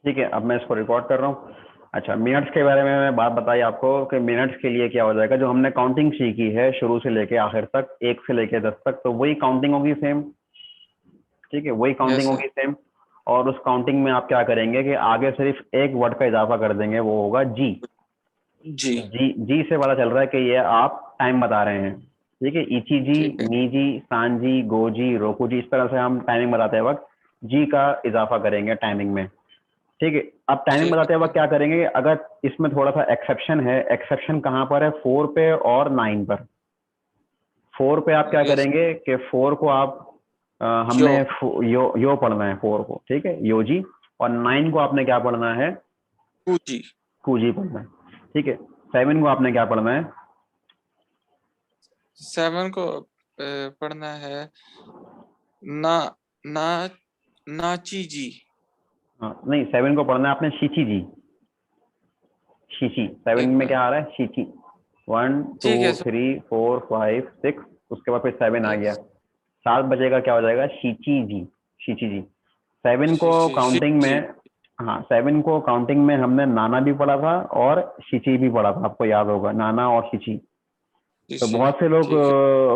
ठीक है, अब मैं इसको रिकॉर्ड कर रहा हूँ। अच्छा, मिनट्स के बारे में मैं बात बताई आपको कि मिनट्स के लिए क्या हो जाएगा। जो हमने काउंटिंग सीखी है शुरू से लेके आखिर तक, 1 से लेके 10 तक, तो वही काउंटिंग होगी सेम। ठीक है, वही काउंटिंग यस सर। होगी सेम। और उस काउंटिंग में आप क्या करेंगे कि आगे सिर्फ एक वर्ड का इजाफा कर देंगे, वो होगा जी। जी। जी जी से पता चल रहा है कि ये आप टाइम बता रहे हैं। ठीक है, इची जी, ठीक है। मी जी, सान जी, गो जी, रोकू जी, इस तरह से हम टाइमिंग बताते वक्त जी का इजाफा करेंगे टाइमिंग में। ठीक है, अब टाइमिंग ठीक बताते है। वक्त क्या करेंगे, अगर इसमें थोड़ा सा एक्सेप्शन है। एक्सेप्शन कहाँ पर है? 4 पे और 9 पर। 4 पे आप क्या यस। करेंगे कि 4 को आप यो। हमने यो पढ़ना है 4 को। ठीक है, यो जी। और 9 को आपने क्या पढ़ना है? पूजी। कू जी पढ़ना है। ठीक है, 7 को आपने क्या पढ़ना है? 7 को पढ़ना है ना, ना, नाची जी। हाँ, नहीं, 7 को पढ़ना है आपने शीची जी। शीची, 7 एक में मिनट। क्या आ रहा है? शीची। 1 2 ठीक है सर। 3 4 5 6, उसके बाद फिर 7 आ गया। यस। 7 बजेगा, क्या हो जाएगा? शीची जी। शीची जी। 7 को शी शी शी काउंटिंग जी। में, हाँ, 7 को काउंटिंग में हमने नाना भी पढ़ा था और शिची भी पढ़ा था, आपको याद होगा, नाना और शिची। तो शी। ठीक है।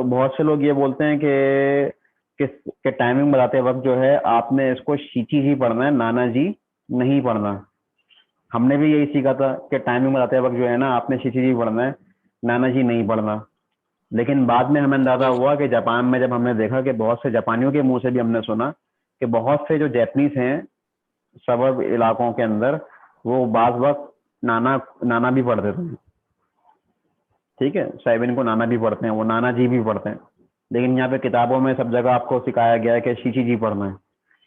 बहुत से लोग ये बोलते हैं कि टाइमिंग बताते वक्त जो है आपने इसको शिची जी पढ़ना है, नाना जी नहीं पढ़ना। हमने भी यही सीखा था कि टाइमिंग बताते वक्त जो है ना, आपने शिची जी पढ़ना है, नाना जी नहीं पढ़ना। लेकिन बाद में हमें अंदाजा ठीक। हुआ कि जापान में जब हमने देखा कि बहुत से जापानियों के मुंह से भी हमने सुना कि बहुत से जो जैपनीज हैं सबब इलाकों के अंदर, वो बाज वक्त नाना नाना भी पढ़ देते हैं। ठीक है, 7 को नाना भी पढ़ते हैं, वो नाना जी भी पढ़ते हैं। लेकिन यहाँ पे किताबों में सब जगह आपको सिखाया गया है कि शीशी जी पढ़ना है।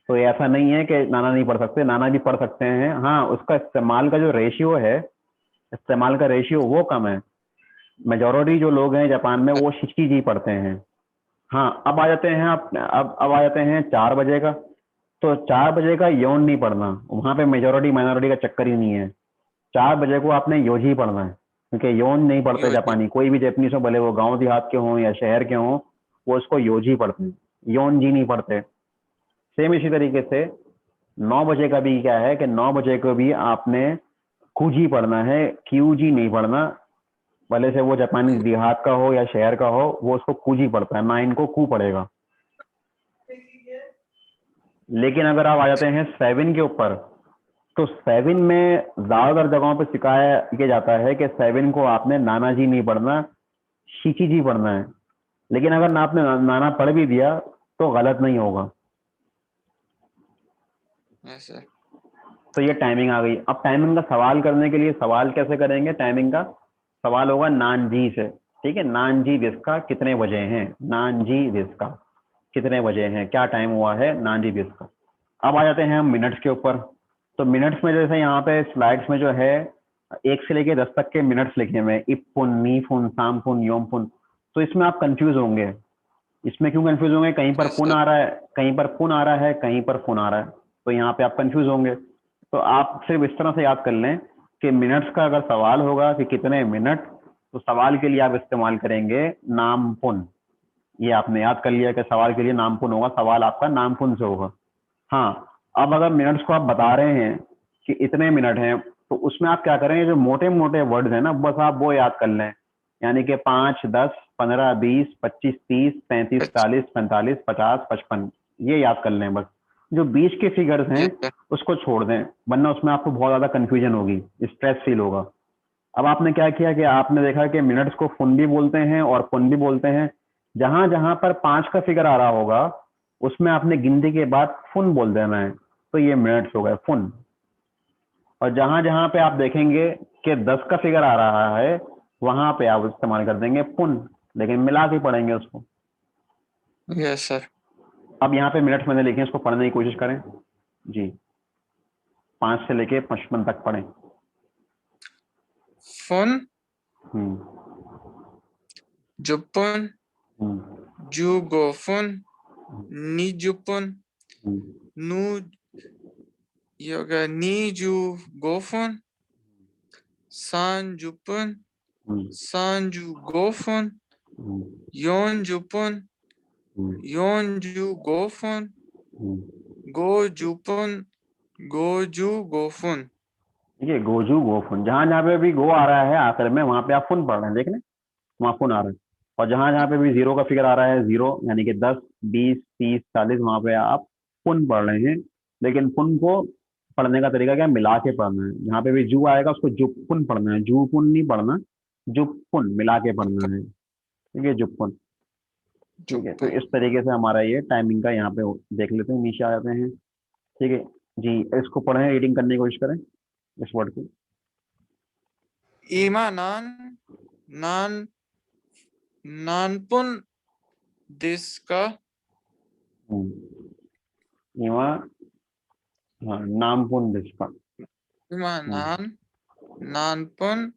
तो ऐसा नहीं है कि नाना नहीं पढ़ सकते, नाना भी पढ़ सकते हैं। हाँ, उसका इस्तेमाल का जो रेशियो है, इस्तेमाल का रेशियो वो कम है। मेजोरिटी जो लोग हैं जापान में वो शिशकी जी पढ़ते हैं। हाँ, अब आ जाते हैं आप, अब आ जाते हैं 4 बजे का। तो 4 बजे का यौन नहीं पढ़ना, वहां पे मेजोरिटी माइनॉरिटी का चक्कर ही नहीं है। 4 बजे को आपने योजी पढ़ना है, क्योंकि यौन नहीं पढ़ते यो जी। जापानी, कोई भी जैपनीज हो, भले वो गांव देहात के हों या शहर के हों, वो उसको योजी पढ़ते हैं, यौन जी नहीं पढ़ते। सेम इसी तरीके से 9 बजे का भी क्या है कि 9 बजे को भी आपने कुजी पढ़ना है, क्यू जी नहीं पढ़ना। भले से वो जापानी देहात का हो या शहर का हो, वो उसको कुजी पढ़ता है, ना इनको कू पड़ेगा। लेकिन अगर आप आ जाते हैं 7 के ऊपर, तो 7 में ज्यादातर जगहों पे सिखाया किया जाता है कि 7 को आपने नाना जी नहीं पढ़ना, शीची जी पढ़ना है। लेकिन अगर ना आपने नाना पढ़ भी दिया तो गलत नहीं होगा। Yes sir. तो ये टाइमिंग आ गई। अब टाइमिंग का सवाल करने के लिए सवाल कैसे करेंगे? टाइमिंग का सवाल होगा नान जी से। ठीक है, नान जी विस्का कितने बजे हैं? नान जी विस्का कितने बजे हैं, क्या टाइम हुआ है नान जी विस्का। अब आ जाते हैं हम मिनट्स के ऊपर। तो मिनट्स में जैसे यहाँ पे स्लाइड्स में जो है 1 से लेके 10 तक के मिनट्स लिखे हुए हैं, इपुन, नीफुन, सामपुन, योमपुन। तो इसमें आप कंफ्यूज होंगे। इसमें क्यों कंफ्यूज होंगे? कहीं पर यस पुन सर। आ रहा है, कहीं पर पुन आ रहा है, कहीं पर फुन आ रहा है। तो यहाँ पे आप कंफ्यूज होंगे। तो आप सिर्फ इस तरह से याद कर लें कि मिनट्स का अगर सवाल होगा कि कितने मिनट, तो सवाल के लिए आप इस्तेमाल करेंगे नाम पुन। ये आपने याद कर लिया कि सवाल के लिए नाम पुन होगा, सवाल आपका नाम पुन से होगा। हाँ, अब अगर मिनट्स को आप बता रहे हैं कि इतने मिनट हैं, तो उसमें आप क्या करें, जो मोटे मोटे वर्ड्स हैं ना, बस आप वो याद कर लें। यानी कि 5 10 15 20 25 30 35 अच्छा। 40 45 50 55, ये याद कर लें बस। जो बीच के फिगर्स हैं यस सर। उसको छोड़ दें, वरना उसमें आपको बहुत ज्यादा कंफ्यूजन होगी, स्ट्रेस फील होगा। अब आपने क्या किया कि आपने देखा कि मिनट्स को फुन भी बोलते हैं और पुन भी बोलते हैं। जहां जहां पर 5 का फिगर आ रहा होगा, उसमें आपने गिनती के बाद फुन बोल देना है। तो ये मिनट्स हो गए फुन। और जहां जहां पे आप देखेंगे कि 10 का फिगर आ रहा है, वहां पे आप इस्तेमाल कर देंगे पुन, लेकिन मिला के पढ़ेंगे उसको। Yes sir. अब यहाँ पे मिनट्स मैंने लिखे हैं, इसको पढ़ने की कोशिश करें जी। 5 से लेके 55 तक पढ़ें। फोन, हम्म। जुपन, हम्म। जुगोफोन, निजुपन, हम्म। nu yoga nijugofon, sanjupon, हम्म। sanjugofon, हम्म। yonjupon, हम्म। yonjugofon, हम्म। gojupon, गोजू गोफुन। ठीक है, गोजू गोफुन, जहां जहां पे भी गो आ रहा है आखिर में वहां पे आप फुन पढ़ रहे हैं, देख लें वहां फुन आ रहा है। और जहां जहां पे भी जीरो का फिगर आ रहा है, जीरो यानी कि 10 20 30 40, वहां पे आप फुन पढ़ रहे हैं। लेकिन फुन को पढ़ने का तरीका क्या है, मिला के पढ़ना है। जहाँ पे भी जू आएगा उसको जुपुन पढ़ना है, जूपुन नहीं पढ़ना, जुपुन मिला के पढ़ना है। ठीक है, जुपुन। ठीक है, तो जुपुन। इस तरीके से हमारा ये टाइमिंग का यहाँ पे देख लेते हैं, नीचे आ जाते हैं। ठीक है जी, इसको पढ़ें, रीडिंग करने की कोशिश करें इस वर्ड को। इमा नान नान नानपुन दिस का। इवा, हाँ, नामपुन दिसका। इमा हम्म, नान नानपुन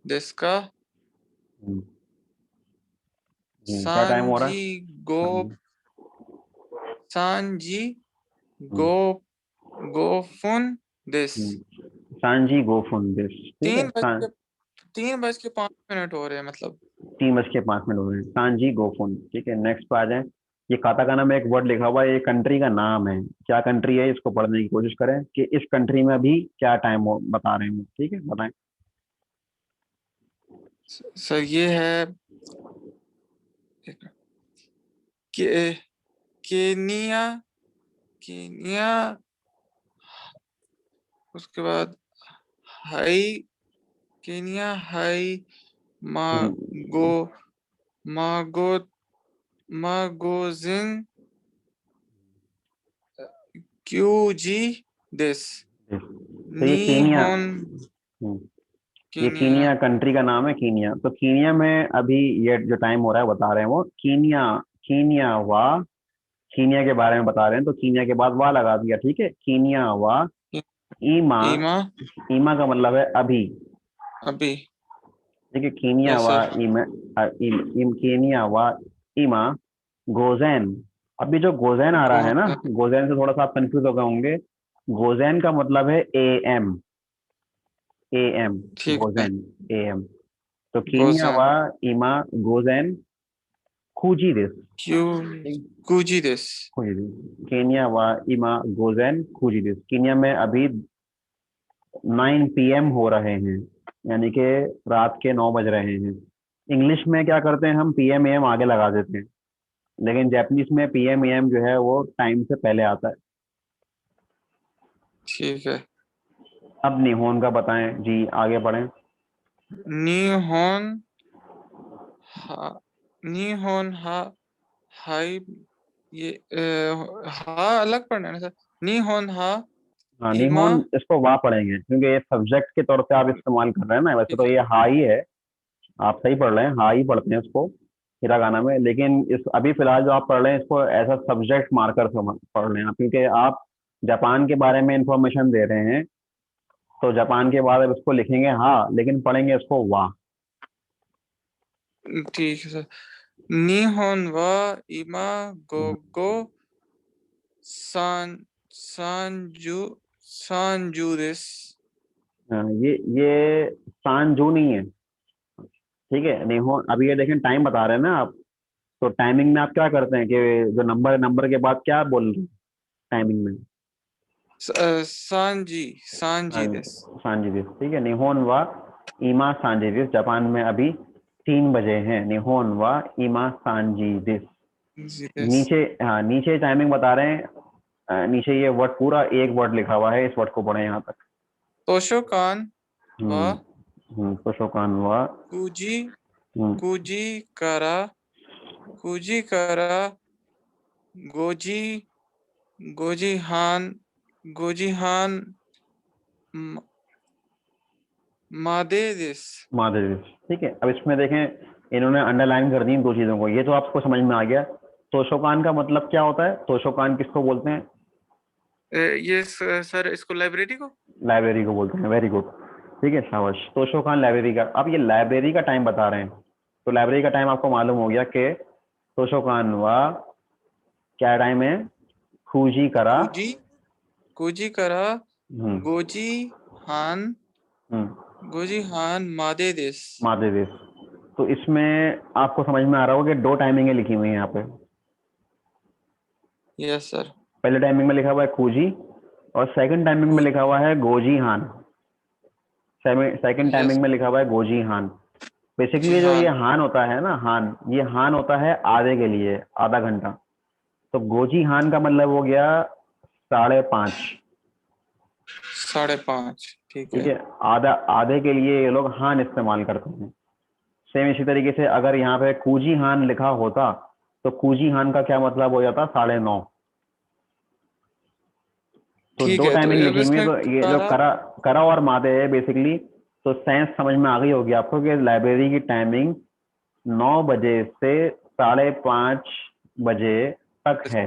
दिस का। हम्म, क्या टाइम हो रहा है? सांजी गो हम्म, सांजी हम्म, गो गोफुन दिस। सांजी गोफुन दिस। ठीक है, तीन बज के 3:05 हो रहे हैं मतलब। 3:05 हो रहे हैं, सांजी गोफुन। ठीक है, नेक्स्ट पे आ जाए। ये काताकाना में एक वर्ड लिखा हुआ है, ये कंट्री का नाम है। क्या कंट्री है, इसको पढ़ने की कोशिश करें कि इस कंट्री में अभी क्या टाइम बता रहे हैं। ठीक है, बताएं। सर ये है के, केनिया केनिया। उसके बाद हाई केनिया हाई मागो मागो मागोजिन क्यूजी दिस तो ये कीनिया, निहोन ये केनिया। कीनिया कंट्री का नाम है, कीनिया। तो कीनिया में अभी ये जो टाइम हो रहा है बता रहे हैं वो कीनिया। कीनिया वाह, कीनिया के बारे में बता रहे हैं, तो कीनिया के बाद वाह लगा दिया। ठीक है, कीनिया वाह ईमा। ईमा ईमा का मतलब है अभी। अभी। ठीक है, कीनिया यस वा सर। इम, कीनिया वा इमा गोजैन। अभी जो गोजैन आ रहा है ना, गो गोजैन से थोड़ा सा आप कंफ्यूज हो गए होंगे। गोजैन का मतलब है ए एम। ए एम, ठीक है। गोजैन, ए एम। तो कीनिया गोजन वा इमा गोजैन खूजी दिस। क्यू कुजी दिस। खूजी दिस, कीनिया वा इमा गोजैन खूजी दिस। कीनिया में अभी 9 PM हो रहे हैं, यानी कि रात के 9 बज रहे हैं। इंग्लिश में क्या करते हैं हम, PM AM आगे लगा देते हैं, लेकिन जापानीज में PM AM जो है वो टाइम से पहले आता है। ठीक है। अब निहोन का बताएं जी, आगे बढ़ें। निहोन हा निहोन हा हाई। ये हा अलग पढ़ना है ना सर। निहोन हा हाँ, इमा। निहोन इसको वाह पढ़ेंगे क्योंकि ये सब्जेक्ट के तौर पे आप इस्तेमाल कर रहे हैं ना। वैसे ठीक तो है। ये हा ही है, आप सही पढ़ रहे हैं, हा ही पढ़ते हैं इसको हिरागाना में। लेकिन इस अभी फिलहाल जो आप पढ़ रहे हैं इसको एज अ सब्जेक्ट मार्कर से पढ़ रहे हैं आप, क्योंकि आप जापान के बारे में इंफॉर्मेशन दे रहे हैं। तो जापान के बाद अब इसको लिखेंगे हाँ, लेकिन पढ़ेंगे इसको वाह। ठीक है सर। निहोन वा इमा गोगो सान सांजू सांजू दिस। हाँ, ये सांजू नहीं है। ठीक है, निहोन, अभी ये देखें टाइम बता रहे हैं ना आप। तो टाइमिंग में आप क्या करते हैं कि जो नंबर नंबर के बाद क्या बोल रहे हैं टाइमिंग में? Sanji Sanji this. Sanji this. ठीक है, निहोन वा इमा सांजी दिस। जापान में अभी 3 बजे हैं। निहोन वा इमा सांजी दिस। Ji this. नीचे, हाँ, नीचे टाइमिंग बता रहे हैं। नीचे ये वर्ड पूरा एक वर्ड लिखा हुआ है, इस वर्ड को पढ़े यहाँ तक। तोशोकान वा तो शोकान वा। कुजी हम्म, कुजी करा कुजी करा गोजी गोजी हान गोजी हान म- मादे दिस। Madhuri this. ठीक है, अब इसमें देखें इन्होंने अंडरलाइन कर दी इन दो चीजों को, ये तो आपको समझ में आ गया। तोशोकान का मतलब क्या होता है, तोशोकान किसको बोलते हैं? ये सर इसको लाइब्रेरी को। लाइब्रेरी को बोलते हैं, वेरी गुड। ठीक है, शाबाश। तोशो खान लाइब्रेरी का, अब ये लाइब्रेरी का टाइम बता रहे हैं। तो लाइब्रेरी का टाइम आपको मालूम हो गया कि तोशो खान वा क्या टाइम है, खूजी करा। कुजी कुजी करा हम्म, गोजी हान हम्म, गोजी हान मादे दिस। माधे दिस। तो इसमें आपको समझ में आ रहा होगा कि दो टाइमिंगें लिखी हुई हैं यहाँ पे। Yes sir. पहले टाइमिंग में लिखा हुआ है खूजी, और सेकंड टाइमिंग में लिखा हुआ है गोजी हान। सेकंड यस टाइमिंग में लिखा हुआ है गोजी हान। बेसिकली जो ये जिहान हान होता है ना, हान, ये हान होता है आधे के लिए, आधा घंटा। तो गोजी हान का मतलब हो गया 5:30। 5:30 ठीक ठीक है। है, आधा, आधे के लिए ये लोग हान इस्तेमाल करते हैं। सेम इसी तरीके से अगर यहाँ पे कूजी हान लिखा होता तो कूजी हान का क्या मतलब हो जाता, 9:30। तो ठीक दो है, तो टाइमिंग अब लिखी हुई है, इसमें तो ये जो करा करा, करा और मादे है बेसिकली। तो साइंस समझ में आ गई होगी आपको कि लाइब्रेरी की टाइमिंग 9 बजे से 5:30 बजे तक है।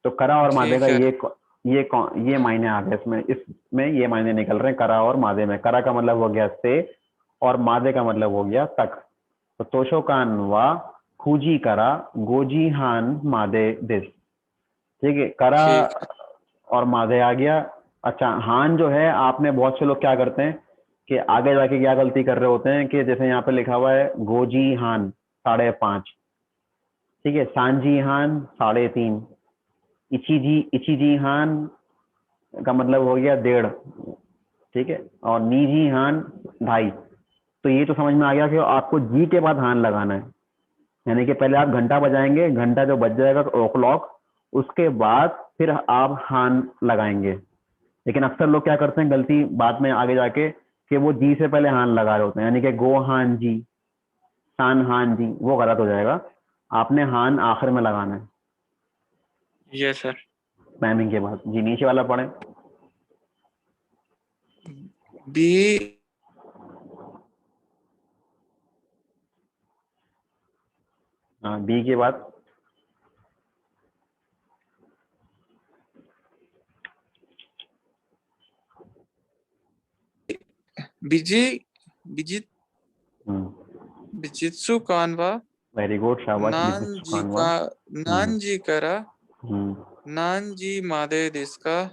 तो करा और मादे का ठीक है। ये मायने आ गए इसमें, इसमें ये मायने निकल रहे हैं करा और मादे में। करा का मतलब हो गया से, और मादे का मतलब हो गया तक। तो तोशोकान वा खूजी करा गोजी हान मादे दिस। ठीक है, करा ठीक है। और मादे आ गया। अच्छा, हान जो है, आपने बहुत से लोग क्या करते हैं कि आगे जाके क्या गलती कर रहे होते हैं कि जैसे यहाँ पे लिखा हुआ है गोजी हान 5:30, ठीक है, सांजी हान 3:30, इचिजी हान का मतलब हो गया 1:30, ठीक है, और नीजी हान 2:30। तो ये तो समझ में आ गया कि आपको जी के बाद हान लगाना है, यानी कि पहले आप घंटा बजाएंगे, घंटा जो बज जाएगा ओ क्लॉक, उसके बाद फिर आप हान लगाएंगे। लेकिन अक्सर लोग क्या करते हैं गलती बाद में आगे जाके कि वो जी से पहले हान लगा रहे होते हैं, यानी कि गो हान जी, शान हान जी, वो गलत हो जाएगा। आपने हान आखिर में लगाना है यस सर। टाइमिंग के बाद। जी, नीचे वाला पढ़े। बी हाँ, बी के बाद बिजी बिजित बिजित्सु कानवा वेरी गुड, शाबाश, नान बिजित जी सुखानवा। का हम्म, नान जी करा हम्म, नान जी मादे दिसका।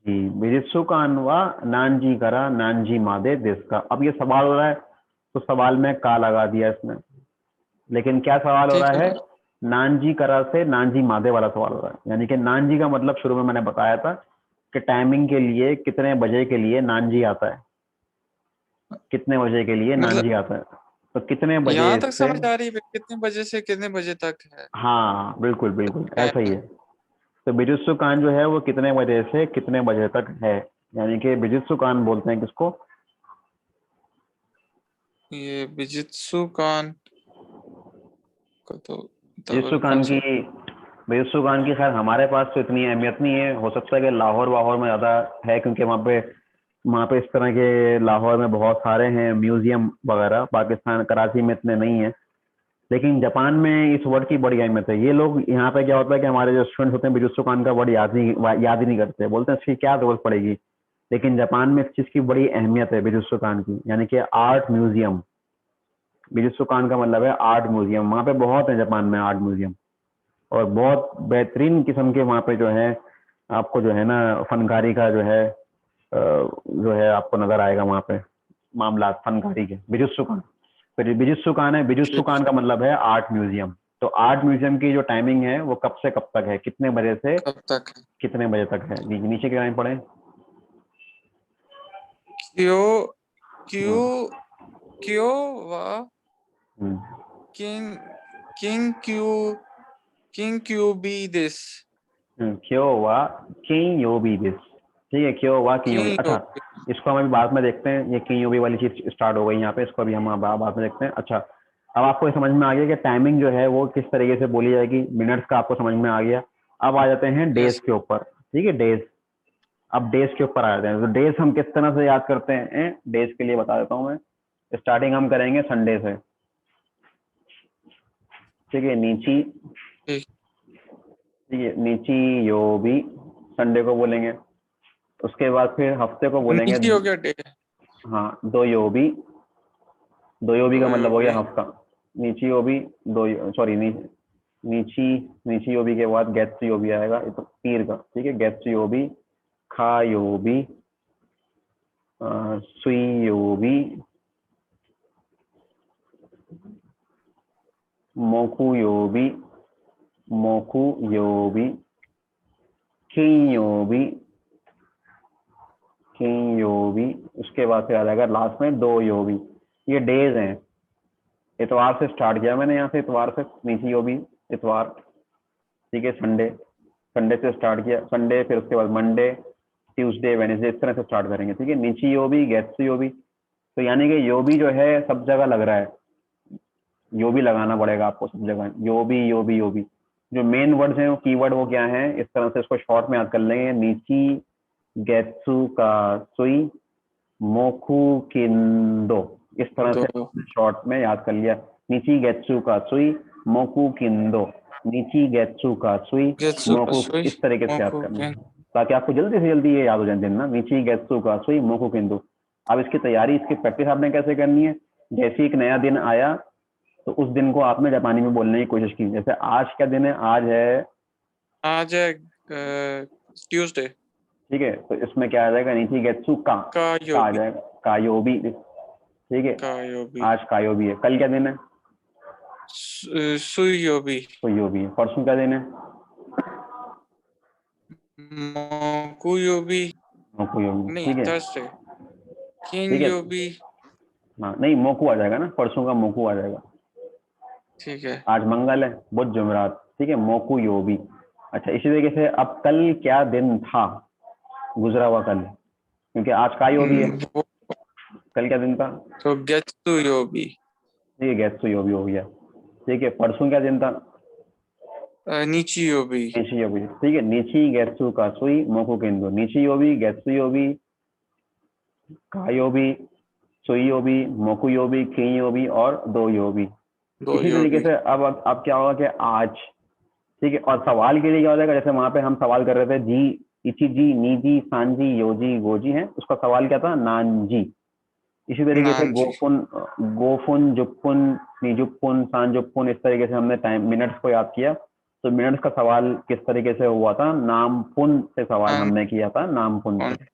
जी, बिजित्सु का अनवा नानजी करा नानजी मादे देश का। अब ये सवाल हो रहा है, तो सवाल में का लगा दिया इसमें, लेकिन क्या सवाल हो रहा ठीक है है, सर। नानजी करा से नानजी मादे वाला सवाल हो रहा है। यानी कि नानजी का मतलब शुरू में मैंने बताया था कि टाइमिंग के लिए कितने बजे के लिए नानजी आता है, कितने बजे के लिए मतलब नानजी आता है, तो कितने बजे यहाँ तक से। समझ आ रही है कितने बजे से कितने बजे तक है हाँ, बिल्कुल बिल्कुल ऐसा ही टाइमिंग। है। तो बिजुत्सु कान जो है वो कितने बजे से कितने बजे तक है, यानी कि बिजुत्सु कान बोलते हैं किसको। ये बिजित्सु कान का तो बिजुत्सु तब कौन कान की, सा। बिजुत्सु कान की खैर हमारे पास तो इतनी अहमियत नहीं है, हो सकता है कि लाहौर वाहौर में ज़्यादा है, क्योंकि वहाँ पे इस तरह के लाहौर में बहुत सारे हैं म्यूजियम वगैरह, पाकिस्तान कराची में इतने नहीं है। लेकिन जापान में इस वर्ड की बड़ी अहमियत है। ये लोग यहाँ पे क्या होता है कि हमारे जो स्टूडेंट्स होते हैं बिजुत्सु कान का वर्ड याद ही नहीं करते, बोलते हैं इसकी क्या जरूरत पड़ेगी। लेकिन जापान में इस चीज़ की बड़ी अहमियत है बिजुत्सु कान की, यानी कि आर्ट म्यूजियम। बिजुत्सु कान का मतलब है आर्ट म्यूजियम। वहाँ पे बहुत है जापान में आर्ट म्यूजियम, और बहुत बेहतरीन किस्म के वहाँ पे जो है आपको जो है ना फनकारी का जो है आपको नजर आएगा वहाँ पे मामला फनकारी के। बिजुत्सुकान, फिर बिजुत्सुकान है, ठीक। बिजुत्सुकान का मतलब है आर्ट म्यूजियम। तो आर्ट म्यूजियम की जो टाइमिंग है वो कब से कब तक है, कितने बजे से कब तक है। कितने बजे तक है। नीचे की लाइन पढ़े। क्यों क्यों हम्म, क्यों वा हम्म, किंग किंग क्यों बी दिस क्यों हुआ किंग योबी दिस। ठीक है, क्यों हुआ किंग योबी। किंग अच्छा, इसको हम अभी बाद में देखते हैं, ये किंग योबी वाली चीज स्टार्ट हो गई यहाँ पे, इसको अभी हम बाद में देखते हैं। अच्छा, अब आपको ये समझ में आ गया कि टाइमिंग जो है वो किस तरीके से बोली जाएगी, मिनट्स का आपको समझ में आ गया। अब आ जाते हैं डेज यस। के ऊपर। ठीक है, डेज। अब डेज के ऊपर आ जाते हैं, तो डेज हम किस तरह से याद करते हैं, डेज के लिए बता देता हूँ मैं। स्टार्टिंग हम करेंगे संडे से। ठीक है, नीची, ठीक। ठीक है, नीची योबी, संडे को बोलेंगे। उसके बाद फिर हफ्ते को बोलेंगे। नीचे हो गया डे। हाँ, दो योबी। दो योबी का तो मतलब हो भी गया हफ्ता। नीची योबी, दो, सॉरी, नीची, नीची योबी के बाद गेत्सु योबी आएगा, ये तो पीर का। ठीक है, गेत्सु योबी, खा योबी, सुई योबी, मोकू योबी, मोकू योबी, किन योबी, किन योबी, उसके बाद फिर आ जाएगा लास्ट में दो योबी। ये डेज हैं, इतवार से स्टार्ट किया मैंने, यहाँ से इतवार से नीचे योबी इतवार, ठीक है। संडे, संडे से स्टार्ट किया, संडे, फिर उसके बाद मंडे, ट्यूसडे, वेडनेसडे, इस तरह से स्टार्ट करेंगे, ठीक है। नीची योबी, गेत्सु योबी, तो यानी कि योबी जो है सब जगह लग रहा है, योबी लगाना पड़ेगा आपको सब जगह, योबी योबी योबी। जो मेन वर्ड्स हैं वो कीवर्ड वो क्या है, इस तरह से इसको शॉर्ट में याद कर लेंगे। नीची गेत्सु का सुई मोकू किंदो, इस तरह से दो शॉर्ट में याद कर लिया। नीची गेत्सु का सुई मोकू किंदो, नीची गेत्सु का सुई गेत्सु मोकू, सुई इस तरीके से याद मोकू करना है, केन। ताकि आपको जल्दी से जल्दी ये याद हो जाए दिन ना। नीची गेत्सु का सुई मोकू किंदो। अब इसकी तैयारी, इसकी प्रैक्टिस आपने कैसे करनी है, जैसे एक नया दिन आया तो उस दिन को आपने जापानी में बोलने की कोशिश की। जैसे आज क्या दिन है, आज है, आज है ट्यूसडे। ठीक है, तो इसमें क्या आ जाएगा, नीची गेत्सु का आ कायोबी। जाएगा, कायोबी, ठीक है। कायोबी। आज कायोबी है, कल क्या दिन है, सुयोबी। तो योबी है। परसों क्या दिन है, मोकुयोबी। मोकुयोबी, नहीं, ठीक है, थर्सडे। ठीक है। किनयोबी। हाँ नहीं, मोकू आ जाएगा ना, परसों का मोकू आ जाएगा। ठीक है। आज मंगल है, बुध जुमेरात, ठीक है, मोकू योबी। अच्छा, इसी तरीके से अब कल क्या दिन था, गुजरा हुआ कल, क्योंकि आज का योबी है, वो कल क्या दिन था, तो गेत्सुयोबी। ठीक है, गेत्सु योबी हो गया, ठीक है। परसों क्या दिन था, नीचियोबी। नीची योबी, ठीक है। नीची गेत्सु का सुई मोकू केंदो, नीची योबी, गेत्सु योबी, का योबी, सुई योबी, मोकू योबी, की योबी और दो योबी। दो इसी तरीके योबी। से अब क्या होगा कि आज, ठीक है। और सवाल के लिए क्या हो जाएगा, जैसे वहां पे हम सवाल कर रहे थे, जी इची जी नीजी सांजी योजी गोजी है, उसका सवाल क्या था, नानजी। इसी तरीके से नानजी। गोफुन, गोफुन जुप्पुन निजुप्पुन सांजुप्पुन, इस तरीके से हमने टाइम मिनट्स को याद किया। तो मिनट्स का सवाल किस तरीके से हुआ था, नामपुन से सवाल नान हमने किया था, नामपुन से। कौन।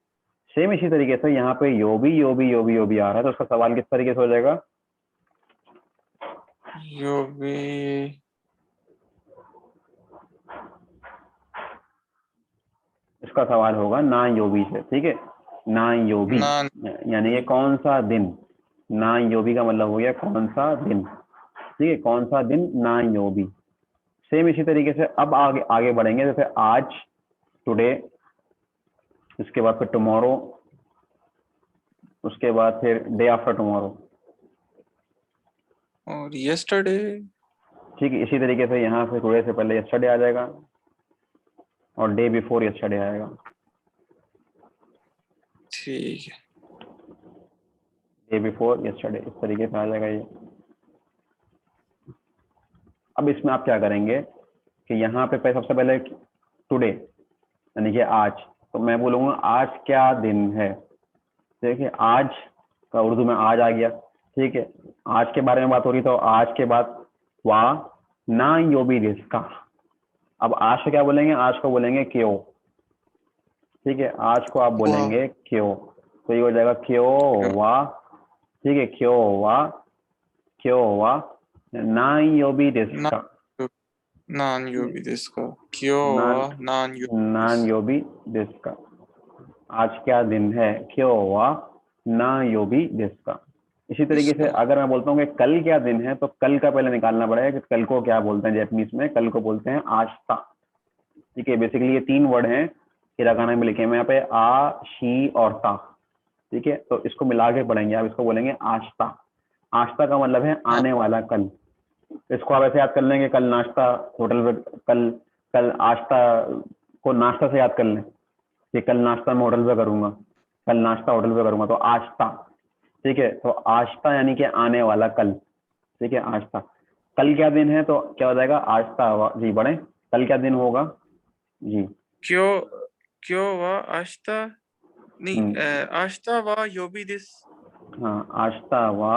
सेम इसी तरीके से यहाँ पे योबी योबी योबी योबी आ रहा है, तो उसका सवाल किस तरीके से हो जाएगा, योबी। इसका सवाल होगा ना योबी से, ठीक है, ना योबी, नान। यानी ये कौन सा दिन, ना योबी का मतलब हो गया कौन सा दिन, ठीक है, कौन सा दिन, ना योबी। सेम इसी तरीके से अब आगे आगे बढ़ेंगे, जैसे आज टुडे, उसके बाद फिर टुमारो, उसके बाद फिर डे आफ्टर टुमारो, और यस्टरडे। ठीक है। इसी तरीके से यहाँ से टुडे से पहले यस्टरडे आ जाएगा और डे बिफोर यस्टरडे आएगा, ठीक है। डे बिफोर यस्टरडे, इस तरीके से आ जाएगा ये। अब इसमें आप क्या करेंगे कि यहाँ पे सबसे पहले टुडे यानी कि आज, तो मैं बोलूँगा आज क्या दिन है, देखिए आज का उर्दू में आज आ गया, ठीक है। आज के बारे में बात हो रही, तो आज के बाद वाह ना योबी रिस्का। अब आज को क्या बोलेंगे, आज को बोलेंगे क्यों, ठीक है, आज को आप वाह। बोलेंगे क्यों, तो ये हो जाएगा क्यों वाह, ठीक है, क्यों वाह ना योबी ना रिस्का, नान योबी देस्का। क्यों नान वा नान योबी नान देस्का। योबी रिस्का, आज क्या दिन है, क्यों वाह ना योबी रिस्का। इसी तरीके से अगर मैं बोलता हूँ कि कल क्या दिन है, तो कल का पहले निकालना पड़ेगा कि कल को क्या बोलते हैं जैपनीज में, कल को बोलते हैं आस्ता, ठीक है। बेसिकली ये तीन वर्ड हैं, हिरागाना में लिखे हैं यहाँ पे, आ शी और ता, ठीक है। तो इसको मिला के पढ़ेंगे, आप इसको बोलेंगे आस्ता। आस्ता का मतलब है आने वाला कल। इसको आप ऐसे याद कर लेंगे, कल नाश्ता होटल पे, कल कल आस्ता को नाश्ता से याद कर लें कि कल नाश्ता मैं होटल पे करूंगा, कल नाश्ता होटल पे करूंगा, तो आस्ता, ठीक है। तो आस्ता यानी कि आने वाला कल, ठीक है, आस्ता। कल क्या दिन है, तो क्या हो जाएगा आस्ता, जी बढ़े, कल क्या दिन होगा जी, क्यों क्यों वा आस्ता। नहीं, हम्म, आस्ता वा योबी दिस। हाँ आस्ता वा,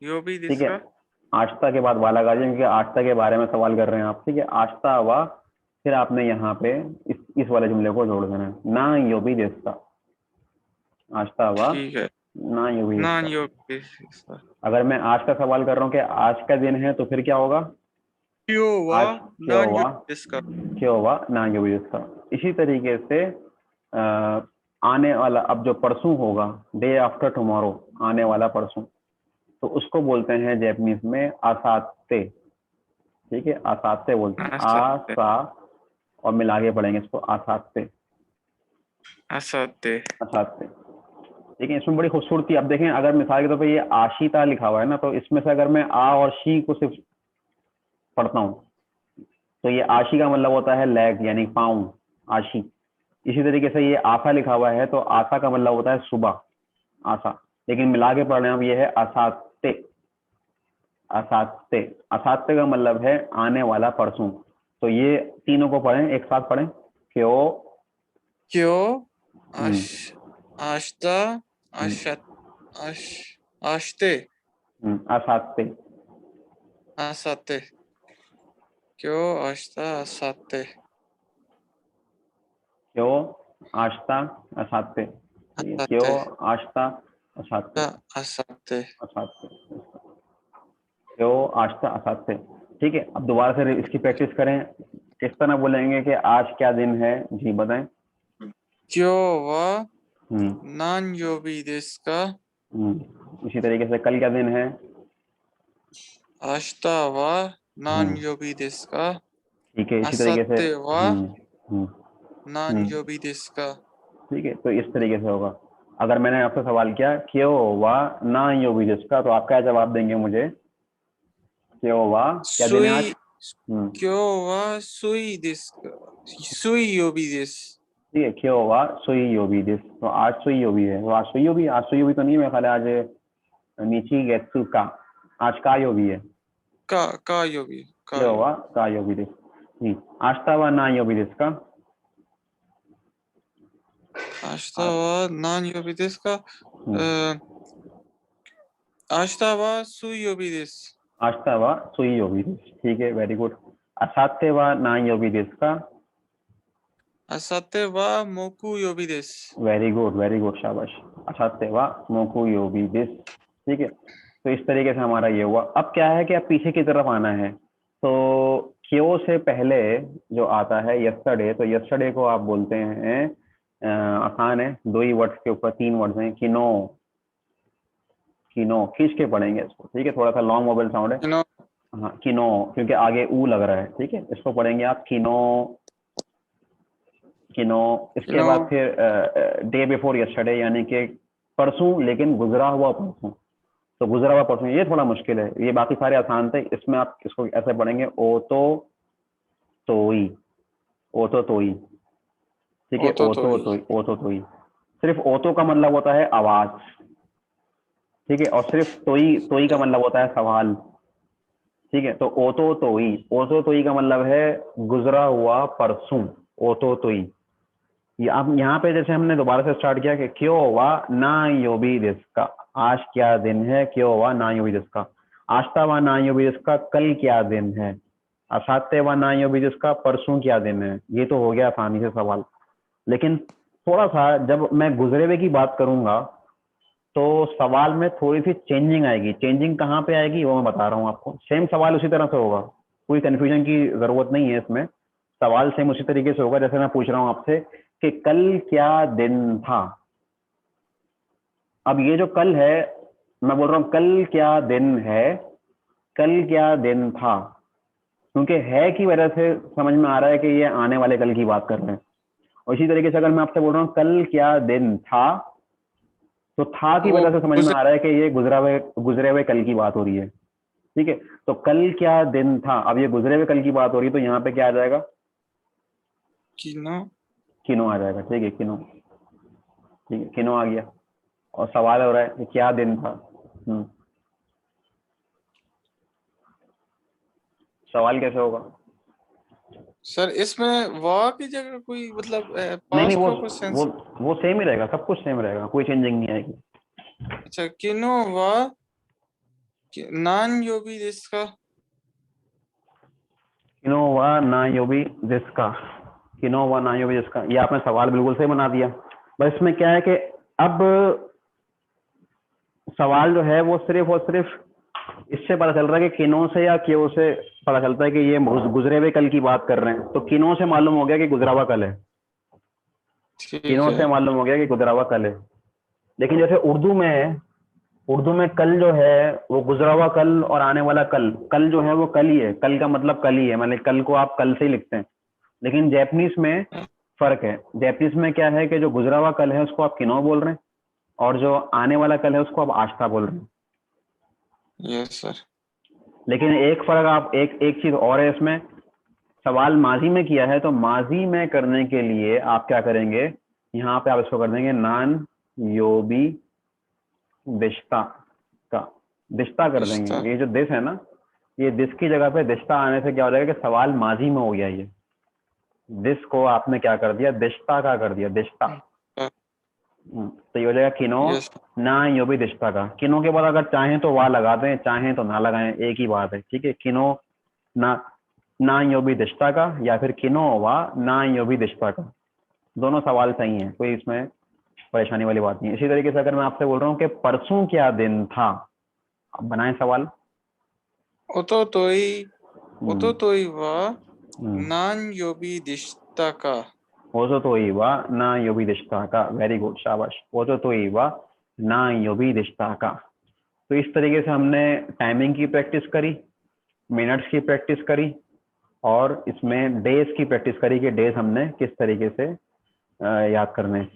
योबी ठीक दिस है। का। आस्था के बाद वाला गाजिए, क्योंकि आस्था के बारे में सवाल कर रहे हैं आप, ठीक है। आस्था वा, फिर आपने यहाँ पे इस वाले जुमले को जोड़ देना है, ना योबी देस्ता, आस्था वा ठीक है। ना योबी नान देस्ता। योबी देस्का। अगर मैं आज का सवाल कर रहा हूँ कि आज का दिन है, तो फिर क्या होगा, क्यों वा आज क्यों नान हुआ, योबी देस्का। क्यों हुआ ना योबी देस्ता। इसी तरीके से आने वाला, अब जो परसों होगा, डे आफ्टर टुमारो, आने वाला परसों, तो उसको बोलते हैं जापानीज में आसाते। ठीक है, आसाते बोलते हैं, आ आसाते सा और मिला के पढ़ेंगे इसको, आसाते, आसाते आसाते। ठीक है, इसमें बड़ी खूबसूरती, अब देखें अगर मिसाल के तौर पर ये आशीता लिखा हुआ है ना, तो इसमें से अगर मैं आ और शी को सिर्फ पढ़ता हूँ तो ये आशी का मतलब होता है लेग यानी पाँव, आशी। इसी तरीके से ये आशा लिखा हुआ है तो आशा का मतलब होता है सुबह, आशा। लेकिन मिला के पढ़ने अब ये है असाते, असाते। असाते का मतलब है आने वाला परसों। तो ये तीनों को पढ़ें, एक साथ पढ़ें, क्यों। क्यो आश हम्म, आश्ता हम्म, आशत आश आश्ते असाते, आसाते क्यो आश्ता आसाते क्यों, आस्था, असाते। ठीक है, क्यों, आसाते आस्था, असाते, आसाते असाते, क्यों, आस्था, असाते। ठीक है, अब दोबारा से इसकी प्रैक्टिस करें। किस तरह बोलेंगे कि आज क्या दिन है, जी बताएं। 今日は हम्म, 何曜日ですか इसी तरीके से कल क्या दिन है। 明日は हम्म, 何曜日ですか ठीक है, 明 इसी 後 तरीके से। 日は हम्म, 何曜日ですか ठीक है, तो इस तरीके से होगा। अगर मैंने आपसे सवाल किया क्यों वा ना यो भी जिसका, तो आप क्या जवाब देंगे मुझे। क्यों वा, क्या दिन है आज। 水 हम्म, 今日は水ですか水曜日です ठीक है, क्यों वा सुई यो भी दिस, तो आज सुई यो भी है, तो आज सुई यो भी, आज सुई यो भी तो नहीं है, मेरे ख्याल है आज नीची गेत्सु का, आज का यो भी है। 火曜日 क्यों वा का यो भी दिस जी, आस्था वा ना यो भी दिस का। 明日は何曜日ですか हम्म, 明日は水曜日です आस्था वा सुई यो भी दिस, ठीक है, वेरी गुड। असाते वा ना यो भी दिस का। 明後日は木曜日です वेरी गुड, वेरी गुड, शाबाश। अच्छा सेवा मोकू योगी दिस। ठीक है, तो इस तरीके से हमारा ये हुआ। अब क्या है कि अब पीछे की तरफ आना है, तो क्यों से पहले जो आता है यस्टरडे, तो यस्टरडे को आप बोलते हैं आसान है, दो ही वर्ड्स के ऊपर तीन वर्ड्स हैं, किनो, किनो, खींच के पढ़ेंगे इसको। ठीक है, थोड़ा सा लॉन्ग मोबाइल साउंड है। 昨日 हाँ, किनो, क्योंकि आगे ऊ लग रहा है। ठीक है, इसको पढ़ेंगे आप किनो, किनो। 昨 इसके बाद 日 फिर डे बिफोर यस्टरडे, यानी कि परसों लेकिन गुजरा हुआ परसों, तो गुजरा हुआ परसों ये थोड़ा मुश्किल है, ये बाकी सारे आसान थे। इसमें आप इसको ऐसे पढ़ेंगे, ओ तो तोई, ओ तो तोई। ठीक है, おと ओ と तो い तोई, ओ तो तोई। सिर्फ ओ तो का मतलब होता है आवाज। ठीक है, और सिर्फ तोई, तोई का मतलब होता है सवाल। ठीक है, तो ओ तो तोई, ओ तो तोई का मतलब है गुजरा हुआ परसों, ओ तो तोई। ये अब यहाँ पे जैसे हमने दोबारा से स्टार्ट किया कि क्यों वा ना योबी दिसका, आज क्या दिन है, क्यों वा ना योबी दिसका। आस्था वा ना योबी दिसका, कल क्या दिन है। असाते वा ना योबी दिसका, परसों क्या दिन है। ये तो हो गया आसानी से सवाल। लेकिन थोड़ा सा जब मैं गुजरे हुए की बात करूंगा तो सवाल में थोड़ी सी चेंजिंग आएगी। चेंजिंग कहाँ पे आएगी वो मैं बता रहा हूँ आपको। सेम सवाल उसी तरह से होगा, कोई कंफ्यूजन की जरूरत नहीं है इसमें। सवाल सेम उसी तरीके से होगा जैसे मैं पूछ रहा हूँ आपसे कि कल क्या दिन था। अब ये जो कल है, मैं बोल रहा हूँ कल क्या दिन है, कल क्या दिन था, क्योंकि है की वजह से समझ में आ रहा है कि ये आने वाले कल की बात कर रहे हैं। और इसी तरीके से अगर मैं आपसे बोल रहा हूँ कल क्या दिन था, तो था की वो वजह से समझ में गुजर आ रहा है कि ये गुजरे हुए कल की बात हो रही है। ठीक है, तो कल क्या दिन था, अब ये गुजरे हुए कल की बात हो रही है, तो यहाँ पे क्या आ जाएगा, 昨日 किनो आ जाएगा। ठीक है, किनो, ठीक है, किनो आ गया। और सवाल हो रहा है कि क्या दिन था। सवाल कैसे होगा। सर इसमें वा की जगह कोई मतलब नहीं नहीं, पास्ट का कुछ वो सेंस वो सेम ही रहेगा, सब कुछ सेम रहेगा, कोई चेंजिंग नहीं आएगी। अच्छा 昨日は何曜日ですか किनोवा ना योबी जिसका, किनोवा ना योबी जिसका, ये आपने सवाल बिल्कुल सही बना दिया। बस इसमें क्या है कि अब सवाल जो है वो सिर्फ और सिर्फ इससे पता चल रहा है कि किनो से या क्यों से पता चलता है कि ये गुजरे हुए कल की बात कर रहे हैं। तो किनो से मालूम हो गया कि गुजरा हुआ कल है। ठीक किनो से है। मालूम हो गया कि गुजरा हुआ कल है। लेकिन जैसे उर्दू में है, उर्दू में कल जो है वो गुजरा हुआ कल और आने वाला कल, कल जो है वो कल ही है, कल का मतलब कल ही है, मतलब कल को आप कल से ही लिखते हैं। लेकिन जैपनीज में फर्क है। जैपनीज में क्या है कि जो गुजरा हुआ कल है उसको आप किनो बोल रहे हैं, और जो आने वाला कल है उसको आप आस्ता बोल रहे हैं। Yes sir. लेकिन एक फर्क, आप एक चीज और है इसमें, सवाल माजी में किया है तो माजी में करने के लिए आप क्या करेंगे, यहाँ पे आप इसको कर देंगे नान योबी दिश्ता का, दिश्ता कर दिश्ता। देंगे। ये जो दिस है ना, ये दिस की जगह पे दिश्ता आने से क्या हो जाएगा कि सवाल माजी में हो गया। ये दिस को आपने क्या कर दिया, दिश्ता का कर दिया, दिश्ता। तो ये हो जाएगा किनो यस। ना योबी दिश्ता का। किनो के बाद अगर चाहें तो वाह लगा दें, चाहें तो ना लगाएं, एक ही बात है, ठीक है। किनो ना ना योबी दिश्ता का, या फिर किनो वाह ना योबी दिश्ता का, दोनों सवाल सही हैं, कोई इसमें परेशानी वाली बात नहीं है। इसी तरीके से अगर मैं आपसे बोल रहा हूँ कि परसों क्या दिन था, अब बनाएं सवाल। ओतो तोई, हम्म, ओतो तोई वा हम्म। नान योबी दिश्ता का। ओजो तो इवा ना योबी दिश्ता का, वेरी गुड, शाबाश। ओजो तो इवा ना योबी दिश्ता का। तो इस तरीके से हमने टाइमिंग की प्रैक्टिस करी, मिनट्स की प्रैक्टिस करी, और इसमें डेज की प्रैक्टिस करी कि डेज हमने किस तरीके से याद करने हैं।